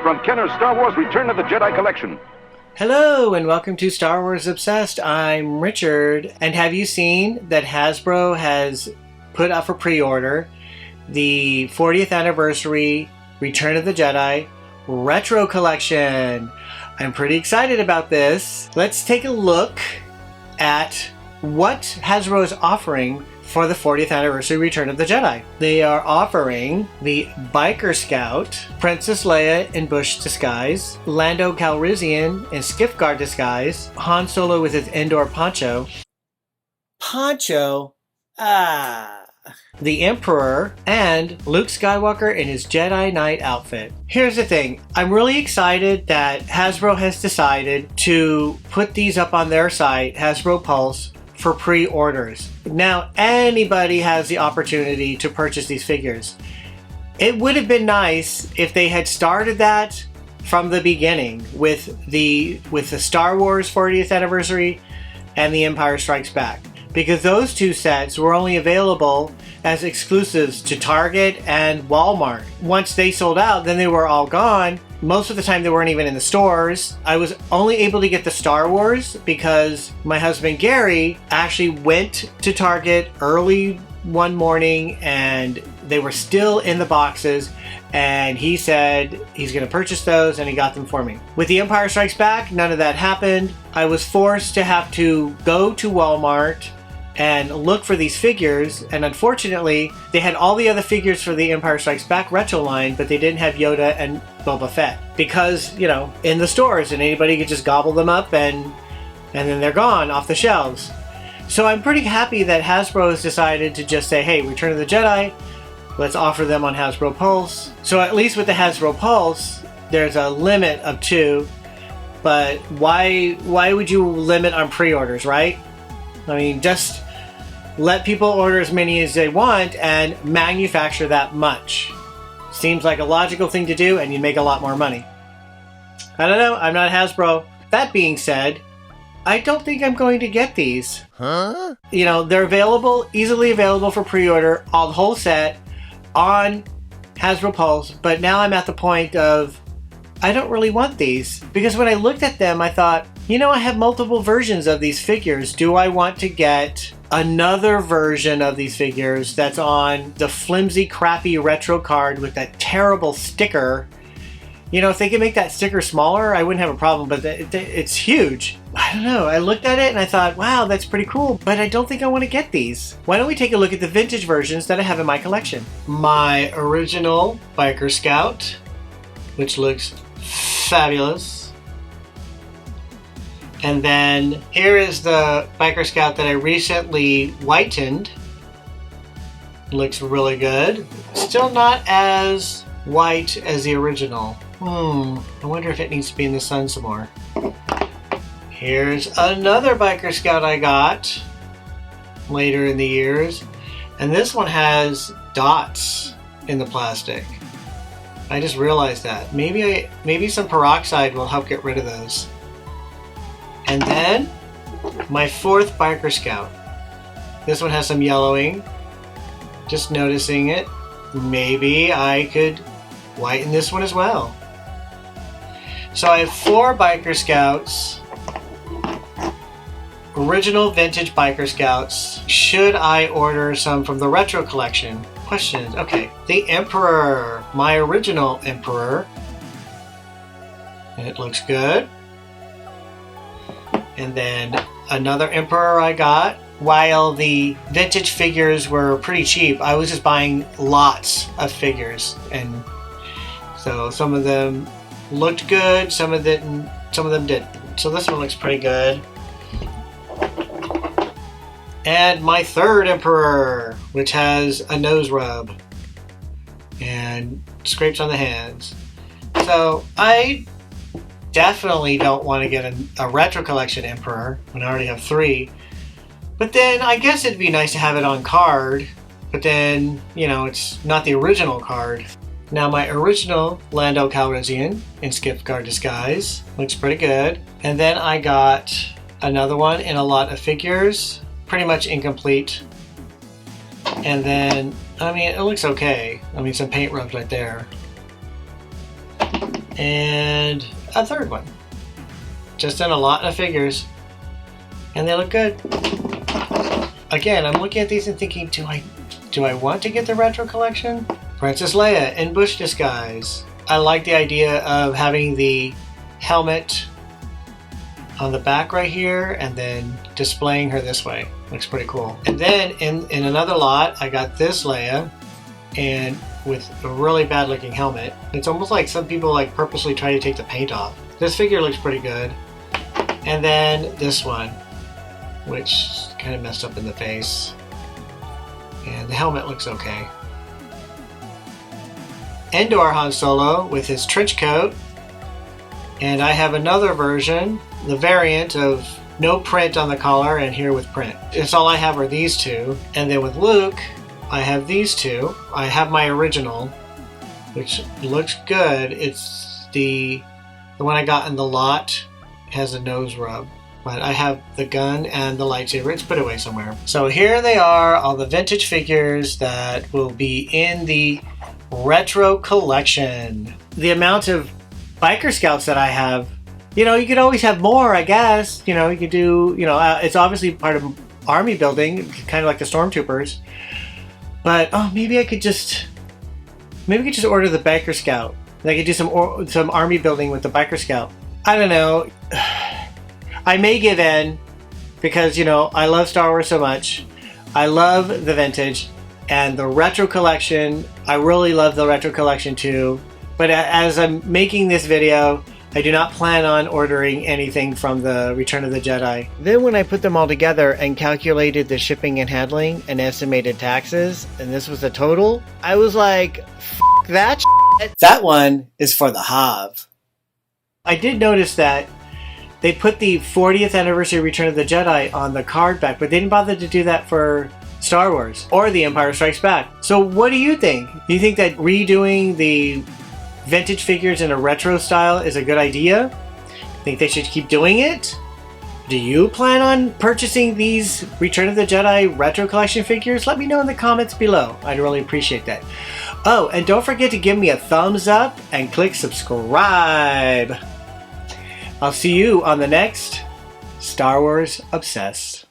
from Kenner's Star Wars Return of the Jedi collection. Hello and welcome to Star Wars Obsessed. I'm Richard, and have you seen that Hasbro has put up for pre-order the 40th anniversary Return of the Jedi Retro Collection? I'm pretty excited about this. Let's take a look at what Hasbro is offering for the 40th anniversary Return of the Jedi. They are offering the Biker Scout, Princess Leia in Bush disguise, Lando Calrissian in Skiff Guard disguise, Han Solo with his indoor poncho, the Emperor, and Luke Skywalker in his Jedi Knight outfit. Here's the thing, I'm really excited that Hasbro has decided to put these up on their site, Hasbro Pulse, for pre-orders. Now anybody has the opportunity to purchase these figures. It would have been nice if they had started that from the beginning with the Star Wars 40th anniversary and the Empire Strikes Back, because those two sets were only available as exclusives to Target and Walmart. Once they sold out, then they were all gone. Most of the time they weren't even in the stores. I was only able to get the Star Wars because my husband Gary actually went to Target early one morning and they were still in the boxes, and he said he's going to purchase those, and he got them for me. With the Empire Strikes Back, none of that happened. I was forced to have to go to Walmart and look for these figures, and unfortunately they had all the other figures for the Empire Strikes Back retro line, but they didn't have Yoda and Boba Fett because, you know, in the stores, and anybody could just gobble them up and then they're gone off the shelves. So I'm pretty happy that Hasbro has decided to just say, hey, Return of the Jedi, let's offer them on Hasbro Pulse. So at least with the Hasbro Pulse, there's a limit of 2, but why would you limit on pre-orders, right? I mean, just let people order as many as they want and manufacture that much. Seems like a logical thing to do, and you make a lot more money. I don't know, I'm not Hasbro. That being said, I don't think I'm going to get these. Huh? You know, they're available, easily available for pre-order, all the whole set on Hasbro Pulse, but now I'm at the point of I don't really want these, because when I looked at them I thought, you know, I have multiple versions of these figures. Do I want to get another version of these figures that's on the flimsy, crappy retro card with that terrible sticker? You know, if they could make that sticker smaller, I wouldn't have a problem, but it's huge. I don't know, I looked at it and I thought, wow, that's pretty cool, but I don't think I want to get these. Why don't we take a look at the vintage versions that I have in my collection? My original Biker Scout, which looks fabulous. And then here is the Biker Scout that I recently whitened. Looks really good. Still not as white as the original. I wonder if it needs to be in the sun some more. Here's another Biker Scout I got later in the years. And this one has dots in the plastic. I just realized that. Maybe some peroxide will help get rid of those. And then my 4th Biker Scout. This one has some yellowing. Just noticing it. Maybe I could whiten this one as well. So I have 4 Biker Scouts. Original vintage Biker Scouts. Should I order some from the retro collection? Questions. Okay. The Emperor. My original Emperor. And it looks good. And then another Emperor I got. While the vintage figures were pretty cheap, I was just buying lots of figures, and so some of them looked good, some of them didn't. So this one looks pretty good. And my 3rd Emperor, which has a nose rub and scrapes on the hands. So I definitely don't want to get a retro collection Emperor when I already have 3. But then I guess it'd be nice to have it on card, but then, you know, it's not the original card. Now my original Lando Calrissian in Skiff Guard disguise looks pretty good. And then I got another one in a lot of figures, pretty much incomplete. And then, I mean, it looks okay. I mean, some paint rubs right there. and a third one. Just in a lot of figures, and they look good. Again, I'm looking at these and thinking, do I want to get the retro collection? Princess Leia in bush disguise. I like the idea of having the helmet on the back right here and then displaying her this way. Looks pretty cool. And then in another lot, I got this Leia and with a really bad looking helmet. It's almost like some people like purposely try to take the paint off. This figure looks pretty good. And then this one, which kind of messed up in the face. And the helmet looks okay. Endor Han Solo with his trench coat. And I have another version, the variant of no print on the collar and here with print. It's all I have are these two. And then with Luke, I have these two. I have my original, which looks good. It's the one I got in the lot. It has a nose rub. But I have the gun and the lightsaber. It's put away somewhere. So here they are, all the vintage figures that will be in the retro collection. The amount of biker scouts that I have, you know, you could always have more, I guess. You know, you could do, you know, it's obviously part of army building, kind of like the stormtroopers. But oh, maybe I could just order the biker scout. And I could do some army building with the biker scout. I don't know. I may give in because, you know, I love Star Wars so much. I love the vintage and the retro collection. I really love the retro collection too. But as I'm making this video, I do not plan on ordering anything from the Return of the Jedi. Then when I put them all together and calculated the shipping and handling and estimated taxes, and this was the total, I was like, F that shit. That one is for the Hav. I did notice that they put the 40th anniversary Return of the Jedi on the card back, but they didn't bother to do that for Star Wars or The Empire Strikes Back. So what do you think? Do you think that redoing the vintage figures in a retro style is a good idea? Think they should keep doing it? Do you plan on purchasing these Return of the Jedi retro collection figures? Let me know in the comments below. I'd really appreciate that. Oh, and don't forget to give me a thumbs up and click subscribe. I'll see you on the next Star Wars Obsessed.